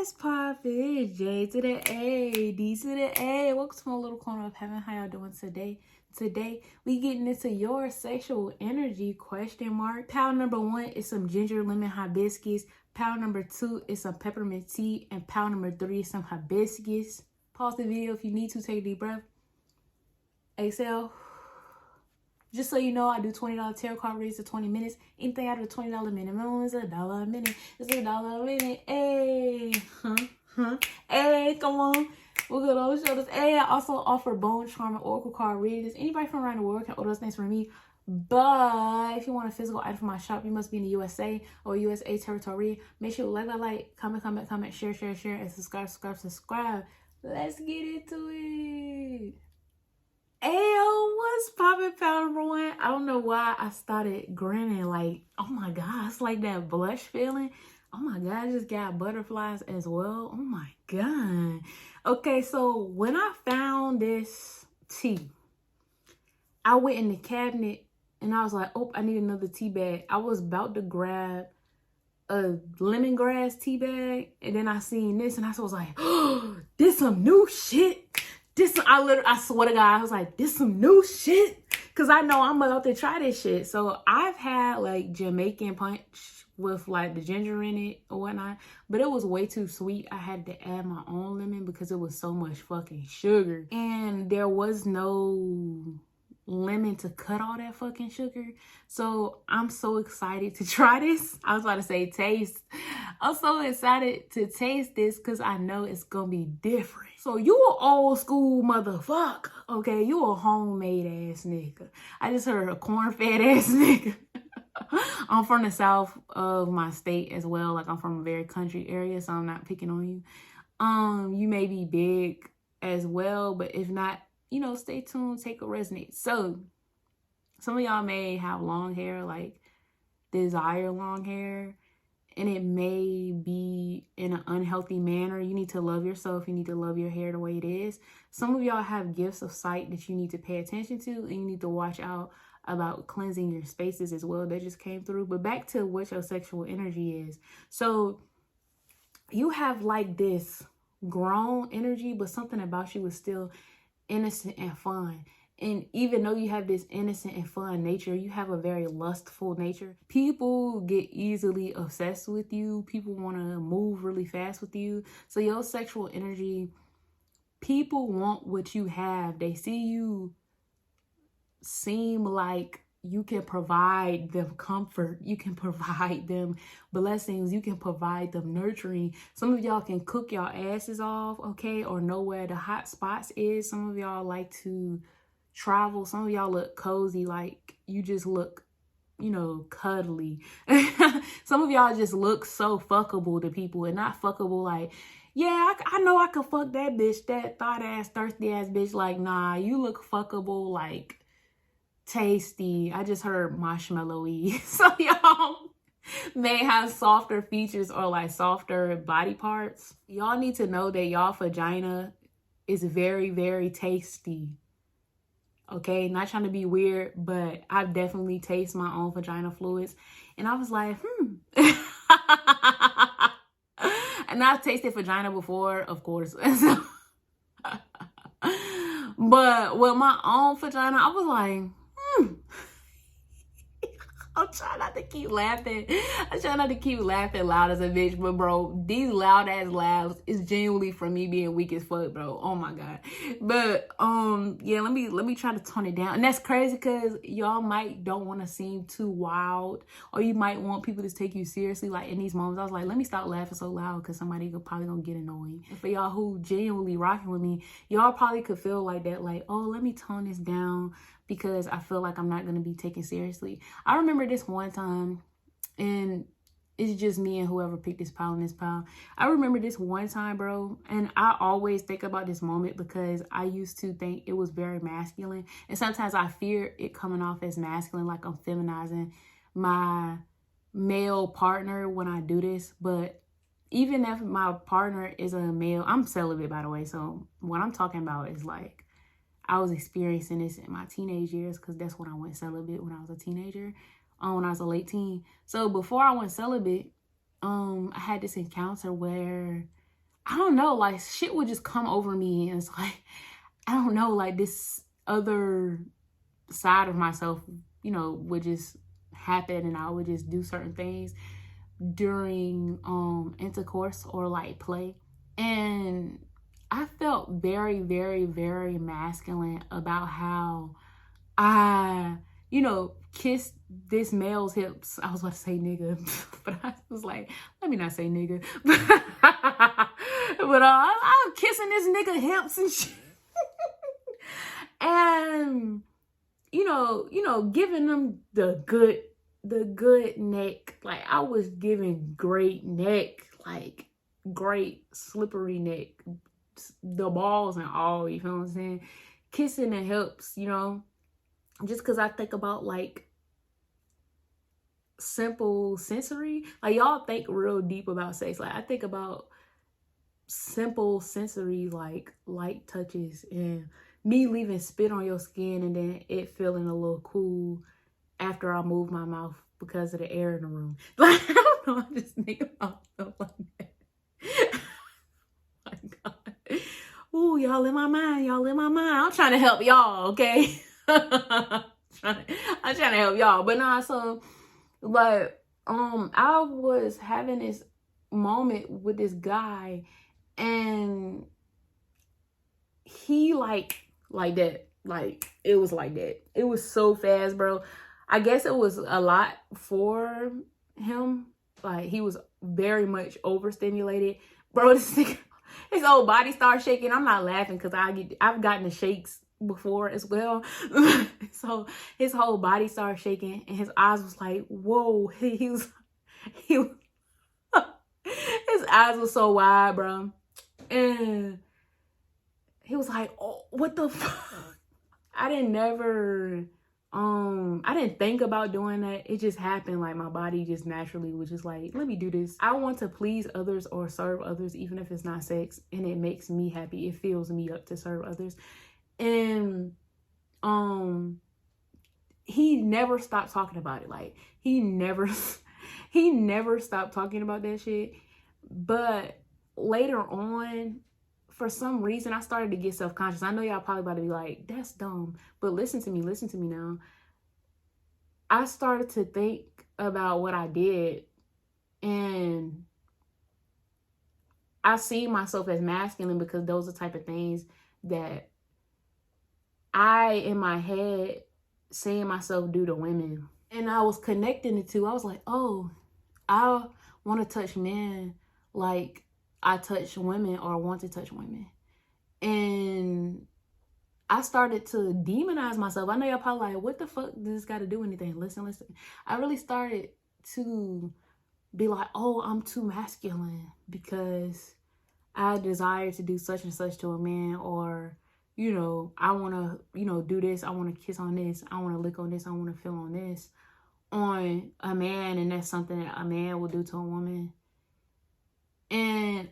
What's poppin'? J to the A, D to the A. Welcome to my little corner of heaven. How y'all doing today? Today, we getting into your sexual energy, question mark. Pound number 1 is some ginger lemon hibiscus. Pound number 2 is some peppermint tea. And pound number 3 is some hibiscus. Pause the video if you need to. Take a deep breath. Exhale. Just so you know, I do $20 tarot card reads for 20 minutes. Anything out of the $20 minimum is $1 a minute. It's $1 a minute. Hey, hey, come on. We're good on the shoulders. Hey, I also offer bone charm and oracle card readings. Anybody from around the world can order those things from me. But if you want a physical item from my shop, you must be in the USA or USA territory. Make sure you like, comment, share, and subscribe. Let's get into it. Ayo, what's poppin', pound number 1? I don't know why I started grinning. Like, oh my God, it's like that blush feeling. Oh my God, I just got butterflies as well. Oh my God. Okay, so when I found this tea, I went in the cabinet and I was like, oh, I need another tea bag. I was about to grab a lemongrass tea bag, and then I seen this and I was like, oh, this some new shit. I swear to God, I was like, this some new shit. Cause I know I'm about to try this shit. So I've had like Jamaican punch with like the ginger in it or whatnot, but it was way too sweet. I had to add my own lemon because it was so much fucking sugar. And there was no lemon to cut all that fucking sugar. So I'm so excited to try this. I was about to say taste. I'm so excited to taste this because I know it's gonna be different. So you an old school motherfucker, okay? You a homemade ass nigga. I just heard a corn-fed ass nigga. I'm from the south of my state as well. Like, I'm from a very country area, so I'm not picking on you. You may be big as well, but if not, you know, stay tuned, take a resonate. So some of y'all may have long hair, like desire long hair, and it may be in an unhealthy manner. You need to love yourself. You need to love your hair the way it is. Some of y'all have gifts of sight that you need to pay attention to, and you need to watch out about cleansing your spaces as well. That just came through. But back to what your sexual energy is. So you have like this grown energy, but something about you is still innocent and fun. And even though you have this innocent and fun nature, you have a very lustful nature. People get easily obsessed with you. People want to move really fast with you. So your sexual energy, people want what you have. They see you seem like you can provide them comfort. You can provide them blessings. You can provide them nurturing. Some of y'all can cook y'all asses off, okay, or know where the hot spots is. Some of y'all like to travel. Some of y'all look cozy, like you just look, you know, cuddly. Some of y'all just look so fuckable to people, and not fuckable like, yeah, I know I could fuck that bitch, that thought ass, thirsty ass bitch. Like, nah, you look fuckable, like tasty. I just heard marshmallowy. So y'all may have softer features or like softer body parts. Y'all need to know that y'all vagina is very, very tasty. Okay, not trying to be weird, but I've definitely tasted my own vagina fluids, and I was like, And I've tasted vagina before, of course. But with my own vagina, I was like, I'm trying not to keep laughing. I try not to keep laughing loud as a bitch, but bro, these loud ass laughs is genuinely from me being weak as fuck, bro. Oh my God. But yeah, let me try to tone it down. And that's crazy because y'all might don't want to seem too wild, or you might want people to take you seriously. Like in these moments, I was like, let me stop laughing so loud because somebody could probably gonna get annoying. And for y'all who genuinely rocking with me, y'all probably could feel like that, like, oh, let me tone this down because I feel like I'm not going to be taken seriously. I remember this one time, and it's just me and whoever picked this pile and this pile. I remember this one time, bro, and I always think about this moment because I used to think it was very masculine. And sometimes I fear it coming off as masculine, like I'm feminizing my male partner when I do this. But even if my partner is a male, I'm celibate, by the way. So what I'm talking about is like, I was experiencing this in my teenage years because that's when I went celibate, when I was a teenager, when I was a late teen. So before I went celibate, I had this encounter where I don't know, like shit would just come over me, and it's like, I don't know, like this other side of myself, you know, would just happen, and I would just do certain things during intercourse or like play. And I felt very, very, very masculine about how I, you know, kissed this male's hips. I was about to say nigga, but I was like, let me not say nigga. But I'm kissing this nigga hips and shit. And you know, giving them the good neck. Like I was giving great neck, like great slippery neck, the balls and all, you feel what I'm saying? Kissing the hips, you know, just because I think about like simple sensory, like y'all think real deep about sex. Like I think about simple sensory, like light touches and me leaving spit on your skin and then it feeling a little cool after I move my mouth because of the air in the room. Like, I don't know, I just think about stuff like that. My God. Ooh, y'all in my mind, y'all in my mind. I'm trying to help y'all, okay? I'm trying to help y'all. But nah, so like I was having this moment with this guy, and he like that, like it was like that. It was so fast, bro. I guess it was a lot for him. Like he was very much overstimulated, bro. His whole body started shaking. I'm not laughing because I've gotten the shakes before as well. So his whole body started shaking and his eyes was like, whoa. He was his eyes were so wide, bro. And he was like, oh, what the fuck? I didn't think about doing that. It just happened. Like my body just naturally was just like, let me do this. I want to please others or serve others, even if it's not sex, and it makes me happy. It fills me up to serve others. And he never stopped talking about it. Like he never stopped talking about that shit. But later on, for some reason, I started to get self-conscious. I know y'all probably about to be like, that's dumb. But listen to me now. I started to think about what I did, and I see myself as masculine because those are the type of things that I, in my head, seeing myself do to women. And I was connecting the two. I was like, oh, I want to touch men like I touch women or want to touch women. And I started to demonize myself. I know y'all probably like, what the fuck does this got to do with anything? Listen. I really started to be like, oh, I'm too masculine because I desire to do such and such to a man, or, you know, I want to, you know, do this. I want to kiss on this. I want to lick on this. I want to feel on this on a man. And that's something that a man will do to a woman. And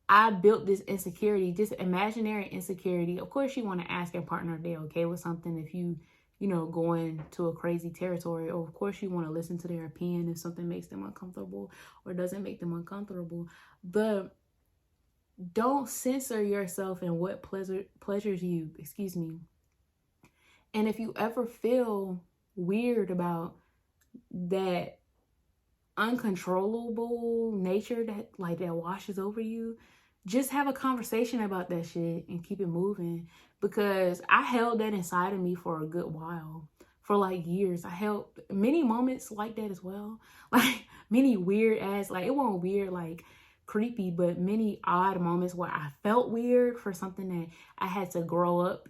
I built this insecurity, this imaginary insecurity. Of course, you want to ask your partner if they're okay with something. If you know, going to a crazy territory, or of course you want to listen to their opinion if something makes them uncomfortable or doesn't make them uncomfortable. But don't censor yourself in what pleasures you, And if you ever feel weird about that uncontrollable nature that washes over you, just have a conversation about that shit and keep it moving. Because I held that inside of me for a good while, for like years. I held many moments like that as well, like many weird ass, like it wasn't weird like creepy, but many odd moments where I felt weird for something that I had to grow up.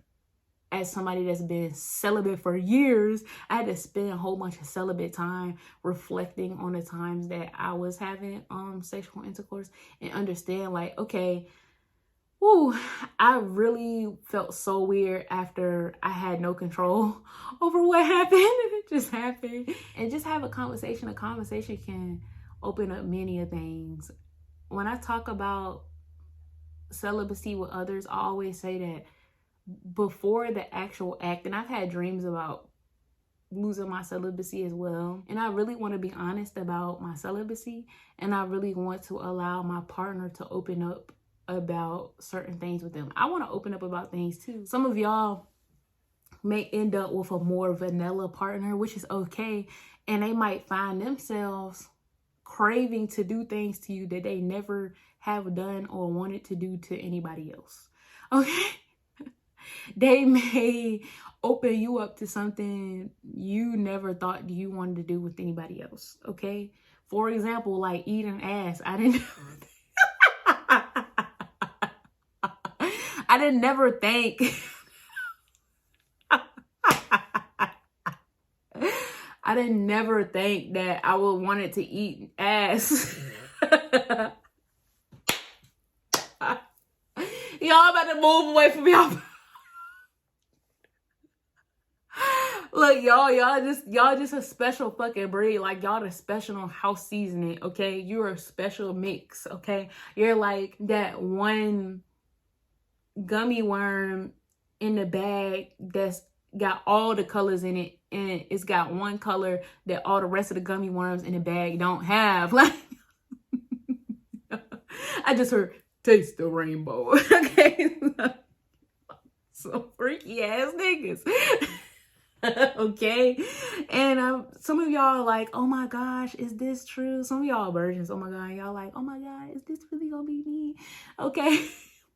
As somebody that's been celibate for years, I had to spend a whole bunch of celibate time reflecting on the times that I was having sexual intercourse and understand like, okay, whoo, I really felt so weird after I had no control over what happened. It just happened. And just have a conversation. A conversation can open up many of things. When I talk about celibacy with others, I always say that before the actual act, and I've had dreams about losing my celibacy as well, and I really want to be honest about my celibacy, and I really want to allow my partner to open up about certain things with them. I want to open up about things too. Some of y'all may end up with a more vanilla partner, which is okay. And they might find themselves craving to do things to you that they never have done or wanted to do to anybody else. Okay? They may open you up to something you never thought you wanted to do with anybody else. Okay? For example, like eating ass. I didn't never think I didn't never think that I would want it to eat ass. Y'all about to move away from y'all. Look, y'all just a special fucking breed. Like, y'all the special house seasoning, okay? You're a special mix, okay? You're like that one gummy worm in the bag that's got all the colors in it, and it's got one color that all the rest of the gummy worms in the bag don't have. Like, I just heard, taste the rainbow. Okay? So freaky ass niggas. Okay? And some of y'all are like, oh my gosh, is this true? Some of y'all virgins, oh my God, y'all like, oh my God, is this really gonna be me? Okay?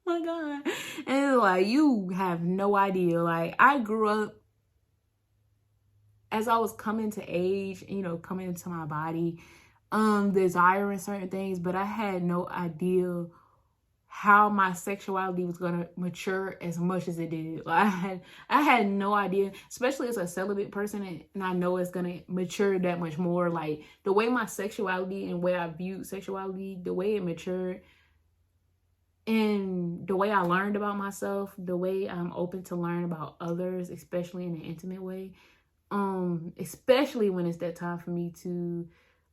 Oh my God. And it's like, you have no idea. Like, I grew up as I was coming to age, you know, coming into my body, desiring certain things, but I had no idea how my sexuality was gonna mature as much as it did. Like, I had no idea, especially as a celibate person, and I know it's gonna mature that much more. Like, the way my sexuality and way I viewed sexuality, the way it matured, and the way I learned about myself, the way I'm open to learn about others, especially in an intimate way, especially when it's that time for me to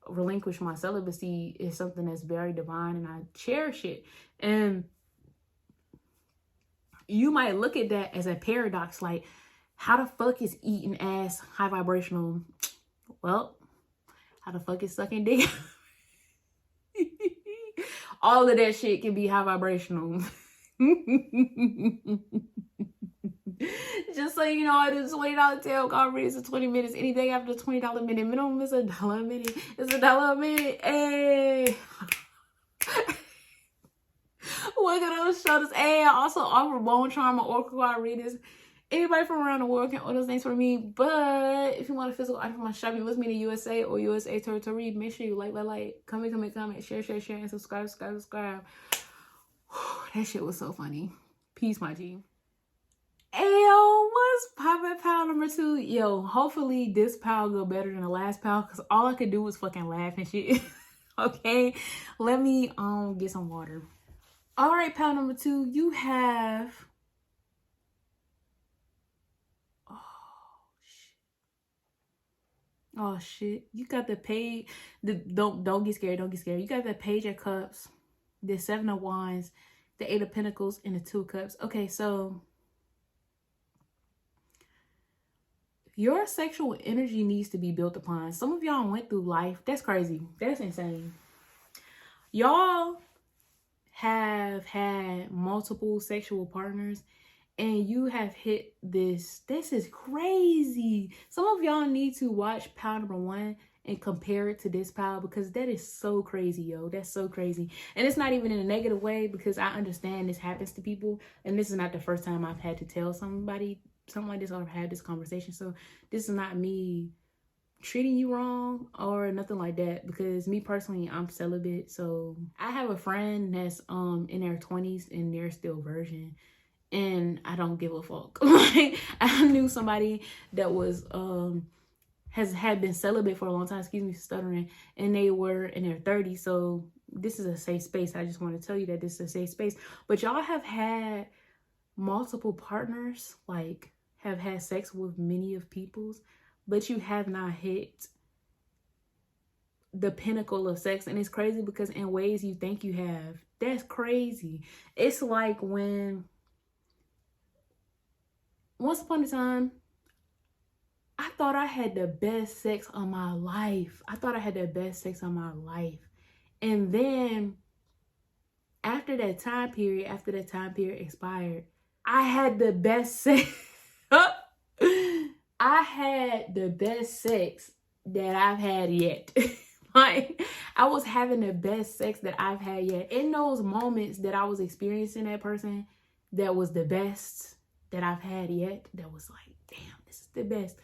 relinquish my celibacy, is something that's very divine, and I cherish it. And you might look at that as a paradox, like, how the fuck is eating ass high vibrational? Well, how the fuck is sucking dick? All of that shit can be high vibrational. Just so you know, I do $20 tail call reads for 20 minutes. Anything after the $20 minute minimum is $1 a minute. It's $1 a minute. Hey. Look at those shoulders. Hey, I also offer bone charm or oracle card readings. Anybody from around the world can order those things for me. But if you want a physical item from my shopping with me in the USA or USA territory, make sure you like, comment, share, and subscribe. That shit was so funny. Peace, my G. Ayo, what's poppin', pal number 2? Yo, hopefully this pal go better than the last pal, because all I could do was fucking laugh and shit. Okay, let me get some water. All right, pal number 2, you have, oh shit, you got the page, don't get scared, you got the Page of Cups, the 7 of Wands, the 8 of Pentacles, and the 2 of Cups. Okay, so your sexual energy needs to be built upon. Some of y'all went through life. That's crazy. That's insane. Y'all have had multiple sexual partners, and you have hit this. This is crazy. Some of y'all need to watch pile number 1 and compare it to this pile, because that is so crazy, yo. That's so crazy. And it's not even in a negative way, because I understand this happens to people, and this is not the first time I've had to tell somebody something like this or had this conversation. So this is not me treating you wrong or nothing like that, because me personally, I'm celibate. So I have a friend that's in their 20s and they're still virgin, and I don't give a fuck. Like, I knew somebody that was had been celibate for a long time, excuse me for stuttering, and they were in their 30s. So this is a safe space. I just want to tell you that this is a safe space. But y'all have had multiple partners, like have had sex with many of people's, but you have not hit the pinnacle of sex. And it's crazy, because in ways you think you have. That's crazy. It's like when once upon a time, I thought I had the best sex of my life. And then after that time period expired, I had the best sex. I had the best sex that I've had yet. Like, I was having the best sex that I've had yet. In those moments that I was experiencing that person, that was the best that I've had yet. That was like, damn, this is the best.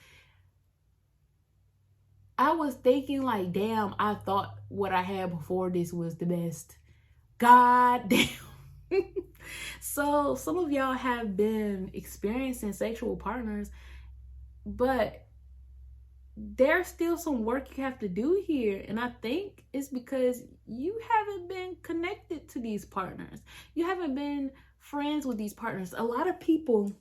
I was thinking like, damn, I thought what I had before this was the best. God damn. So some of y'all have been experiencing sexual partners, but there's still some work you have to do here. And I think it's because you haven't been connected to these partners. You haven't been friends with these partners. A lot of people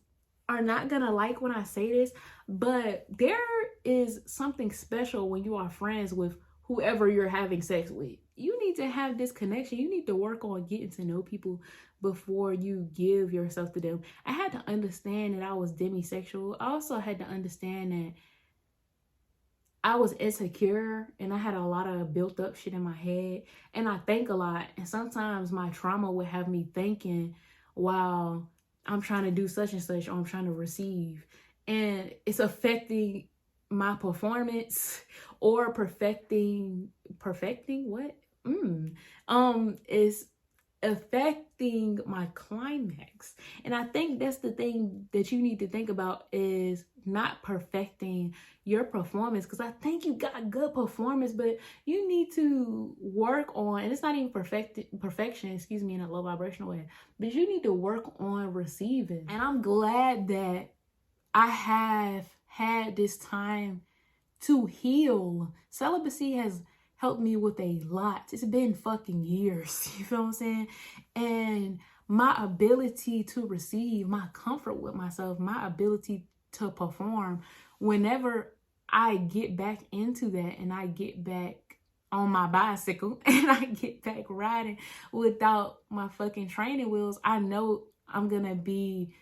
are not gonna like when I say this, but there is something special when you are friends with whoever you're having sex with. You need to have this connection. You need to work on getting to know people before you give yourself to them. I had to understand that I was demisexual. I also had to understand that I was insecure and I had a lot of built up shit in my head, and I think a lot. And sometimes my trauma would have me thinking, wow, I'm trying to do such and such, or I'm trying to receive. And it's affecting my performance or perfecting what? Is affecting my climax. And I think that's the thing that you need to think about, is not perfecting your performance, because I think you got good performance, but you need to work on, and it's not even perfection, excuse me, in a low vibrational way, but you need to work on receiving. And I'm glad that I have had this time to heal. Celibacy has helped me with a lot. It's been fucking years, you feel what I'm saying? And my ability to receive, my comfort with myself, my ability to perform, whenever I get back into that and I get back on my bicycle and I get back riding without my fucking training wheels, I know I'm gonna be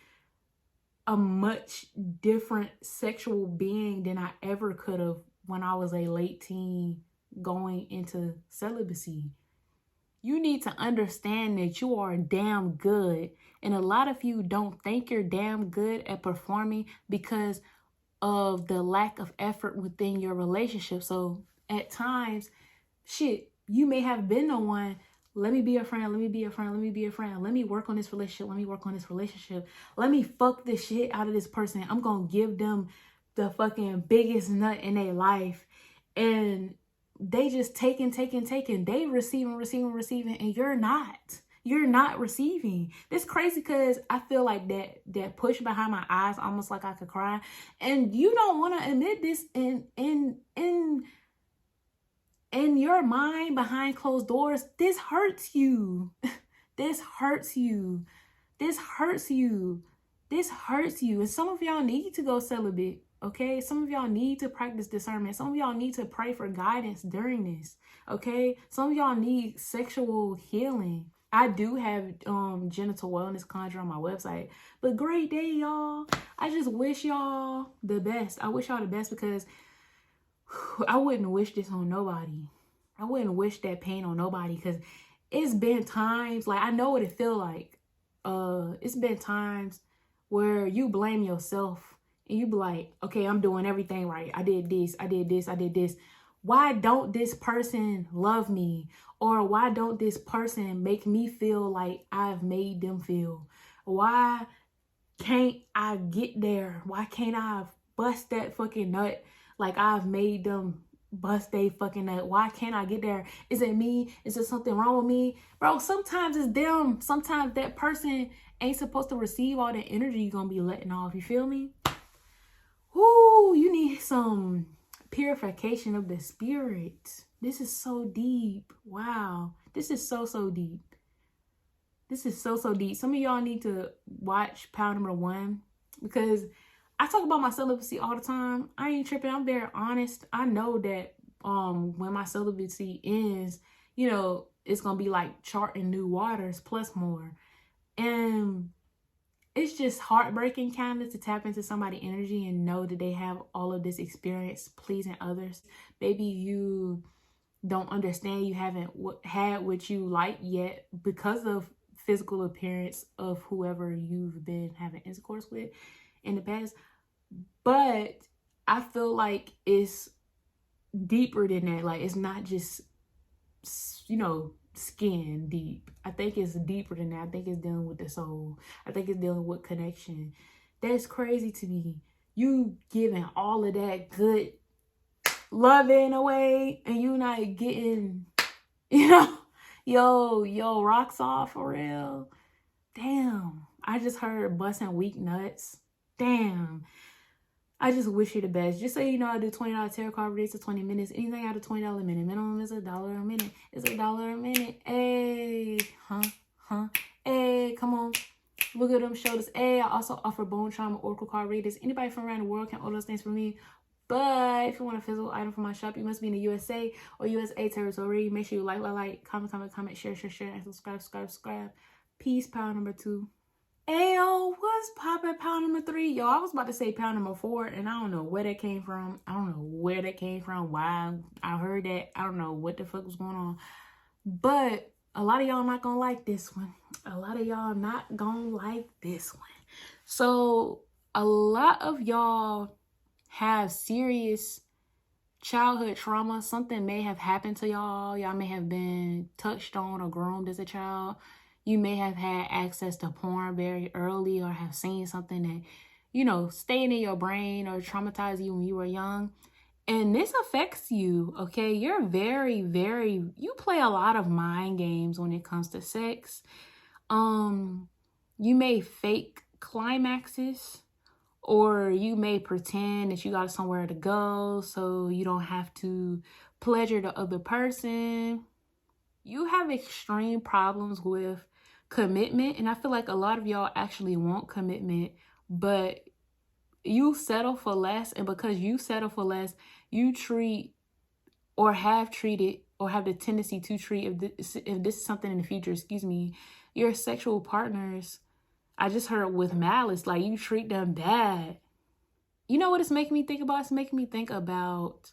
a much different sexual being than I ever could have when I was a late teen going into celibacy. You need to understand that you are damn good. And a lot of you don't think you're damn good at performing because of the lack of effort within your relationship. So at times, shit, you may have been the one, let me be a friend, let me be a friend, let me be a friend, let me work on this relationship, let me work on this relationship, let me fuck this shit out of this person. I'm gonna give them the fucking biggest nut in their life. And they just taking. They receiving, and you're not receiving. This crazy, because I feel like that push behind my eyes, almost like I could cry. And you don't want to admit this in your mind, behind closed doors. This hurts you. This hurts you. This hurts you. This hurts you. And some of y'all need to go celibate. Okay, some of y'all need to practice discernment. Some of y'all need to pray for guidance during this. Okay, some of y'all need sexual healing. I do have genital wellness conjure on my website. But great day, y'all. I just wish y'all the best. I wish y'all the best, because I wouldn't wish this on nobody. I wouldn't wish that pain on nobody, because it's been times, like, I know what it feel like. It's been times where you blame yourself. And you be like, okay, I'm doing everything right. I did this, I did this, I did this. Why don't this person love me? Or why don't this person make me feel like I've made them feel? Why can't I get there? Why can't I bust that fucking nut like I've made them bust they fucking nut? Why can't I get there? Is it me? Is there something wrong with me? Bro, sometimes it's them. Sometimes that person ain't supposed to receive all the energy you're gonna be letting off. You feel me? Whoo, you need some purification of the spirit. This is so deep. Wow. This is so deep. This is so deep. Some of y'all need to watch Power Number 1, because I talk about my celibacy all the time. I ain't tripping. I'm very honest. I know that when my celibacy ends, you know, it's going to be like charting new waters plus more. And it's just heartbreaking kind of to tap into somebody's energy and know that they have all of this experience pleasing others. Maybe you don't understand, you haven't had what you like yet because of physical appearance of whoever you've been having intercourse with in the past. But I feel like it's deeper than that. Like, it's not just, you know, skin deep. I think it's deeper than that. I think it's dealing with the soul. I think it's dealing with connection. That's crazy to me. You giving all of that good loving away and you not getting, you know, yo, rocks off for real. Damn. I just heard busting weak nuts. Damn. I just wish you the best. Just so you know, I do $20 tarot card readings for 20 minutes. Anything out of $20 a minute. Minimum is $1 a minute. It's $1 a minute. Hey, hey, come on. Look at them shoulders. Hey, I also offer bone trauma oracle card readings. Anybody from around the world can order those things from me. But if you want a physical item from my shop, you must be in the USA or USA territory. Make sure you like, comment, share, and subscribe. Peace, power number 2. Ayo, what's poppin', pound number 3? Yo, I was about to say pound number 4, and I don't know where that came from. I don't know where that came from, why I heard that. I don't know what the fuck was going on. But a lot of y'all not gonna like this one. A lot of y'all not gonna like this one. So a lot of y'all have serious childhood trauma. Something may have happened to y'all. Y'all may have been touched on or groomed as a child. You may have had access to porn very early or have seen something that, you know, stayed in your brain or traumatized you when you were young. And this affects you, okay? You're very, you play a lot of mind games when it comes to sex. You may fake climaxes, or you may pretend that you got somewhere to go so you don't have to pleasure the other person. You have extreme problems with commitment, and I feel like a lot of y'all actually want commitment, but you settle for less. And because you settle for less, you treat or have treated or have the tendency to treat, if this is something in the future, your sexual partners, I just heard, with malice. Like, you treat them bad. You know what it's making me think about? It's making me think about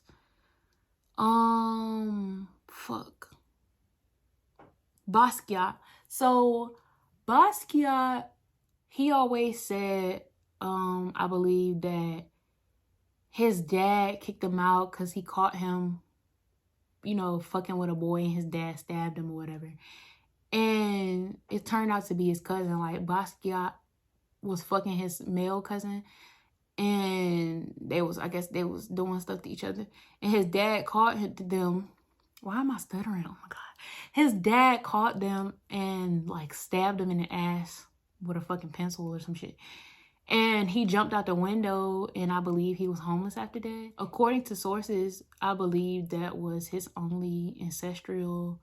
Basquiat. So Basquiat, he always said, I believe that his dad kicked him out because he caught him, you know, fucking with a boy, and his dad stabbed him or whatever. And it turned out to be his cousin. Like, Basquiat was fucking his male cousin, and I guess they was doing stuff to each other. And his dad caught them. Why am I stuttering? Oh my God. His dad caught them and like stabbed him in the ass with a fucking pencil or some shit. And he jumped out the window, and I believe he was homeless after that. According to sources, I believe that was his only ancestral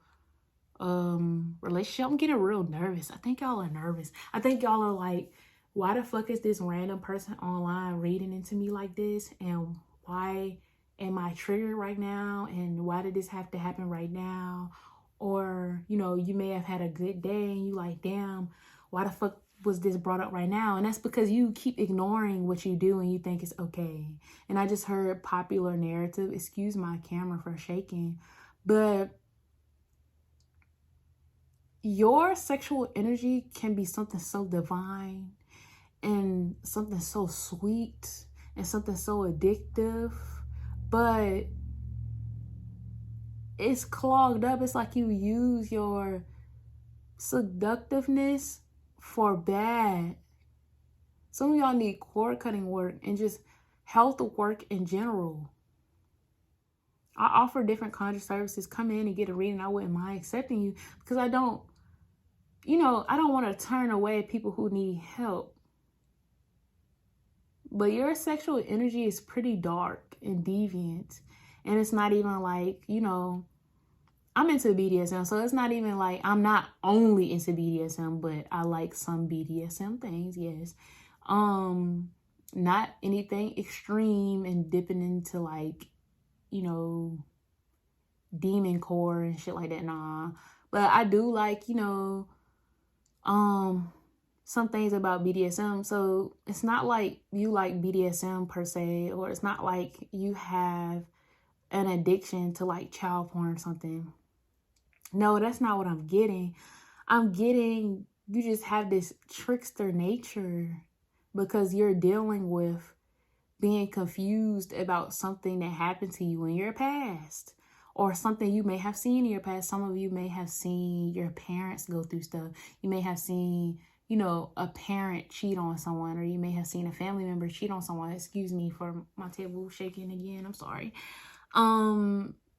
relationship. I'm getting real nervous. I think y'all are nervous. I think y'all are like, why the fuck is this random person online reading into me like this? And why am I triggered right now? And why did this have to happen right now? Or, you know, you may have had a good day and you like, damn, why the fuck was this brought up right now? And that's because you keep ignoring what you do and you think it's okay. And I just heard popular narrative. Excuse my camera for shaking. But your sexual energy can be something so divine and something so sweet and something so addictive, but it's clogged up. It's like you use your seductiveness for bad. Some of y'all need cord cutting work and just health work in general. I offer different conjure services. Come in and get a reading. I wouldn't mind accepting you, because I don't want to turn away people who need help. But your sexual energy is pretty dark and deviant. And it's not even like, you know, I'm into BDSM. So it's not even like I'm not only into BDSM, but I like some BDSM things, yes. Not anything extreme and dipping into like, you know, demon core and shit like that. Nah. But I do like, you know, some things about BDSM. So it's not like you like BDSM per se, or it's not like you have an addiction to like child porn or something. No, that's not what I'm getting. I'm getting you just have this trickster nature because you're dealing with being confused about something that happened to you in your past or something you may have seen in your past. Some of you may have seen your parents go through stuff. You may have seen, you know, a parent cheat on someone, or you may have seen a family member cheat on someone. Excuse me for my table shaking again. I'm sorry.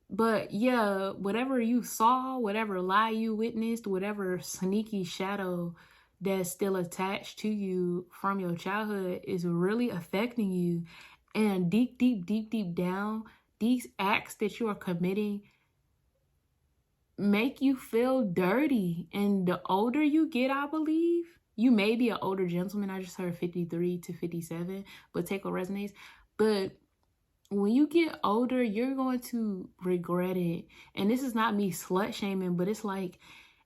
But yeah, whatever you saw, whatever lie you witnessed, whatever sneaky shadow that's still attached to you from your childhood is really affecting you. And deep down, these acts that you are committing make you feel dirty. And the older you get, I believe, you may be an older gentleman. I just heard 53 to 57, but take what resonates. But when you get older, you're going to regret it. And this is not me slut shaming, but it's like,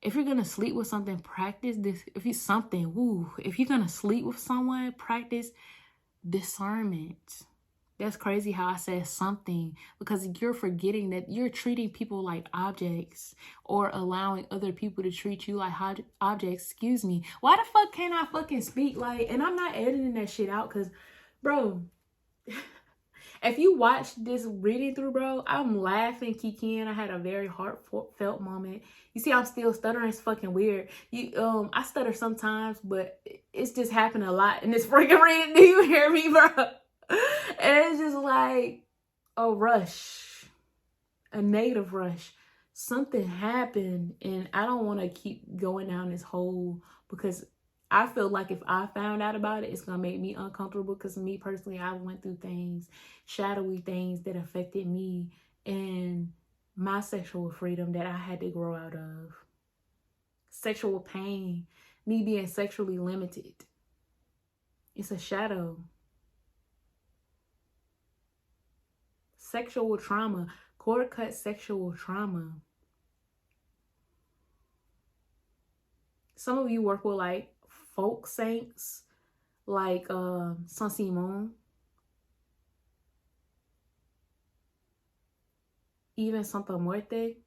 if you're gonna sleep with something, practice this. If you're gonna sleep with someone, practice discernment. That's crazy how I said something, because you're forgetting that you're treating people like objects or allowing other people to treat you like objects. Excuse me. Why the fuck can't I fucking speak? Like, and I'm not editing that shit out because, bro, if you watch this reading through, bro, I'm laughing, kikiing. I had a very heartfelt moment. You see, I'm still stuttering. It's fucking weird. I stutter sometimes, but it's just happened a lot in this freaking reading. Do you hear me, bro? And it's just like a rush, a negative rush. Something happened, and I don't want to keep going down this hole because I feel like if I found out about it, it's going to make me uncomfortable because me personally, I went through things, shadowy things that affected me and my sexual freedom that I had to grow out of. Sexual pain, me being sexually limited. It's a shadow. Sexual trauma, cord cut sexual trauma. Some of you work with like folk saints, like Saint Simon, even Santa Muerte,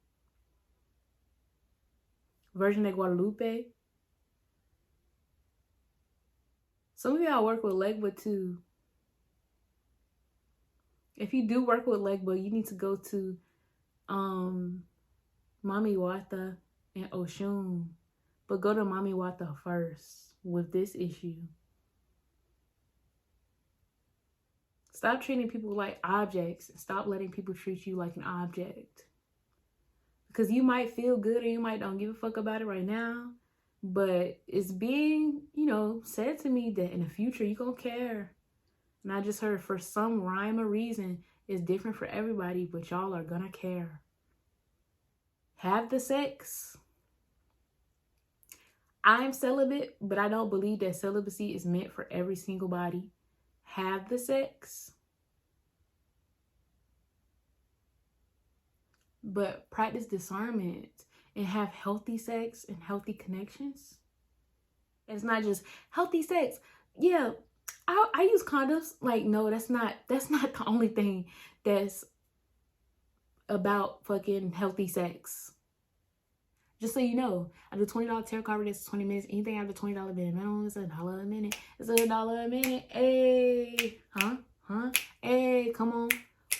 Virgin de Guadalupe. Some of y'all work with Legba too. If you do work with Legba, you need to go to Mami Wata and Oshun. But go to Mami Wata first with this issue. Stop treating people like objects. Stop letting people treat you like an object. Because you might feel good or you might don't give a fuck about it right now. But it's being, said to me that in the future you're going to care. And I just heard for some rhyme or reason, it's different for everybody, but y'all are going to care. Have the sex. I'm celibate, but I don't believe that celibacy is meant for every single body. Have the sex. But practice discernment and have healthy sex and healthy connections. It's not just healthy sex. Yeah, I use condoms. Like, no, that's not the only thing that's about fucking healthy sex. Just so you know, I do $20 tarot card readings, 20 minutes. Anything after $20 minimum is $1 a minute. It's $1 a minute. Hey, hey, come on.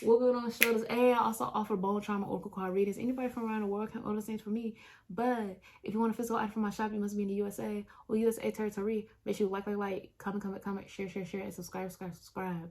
We're good on the shoulders. Hey, I also offer bone trauma oracle card readings. Anybody from around the world can order things for me. But if you want a physical item from my shop, you must be in the USA or USA territory. Make sure you like, comment, share, and subscribe.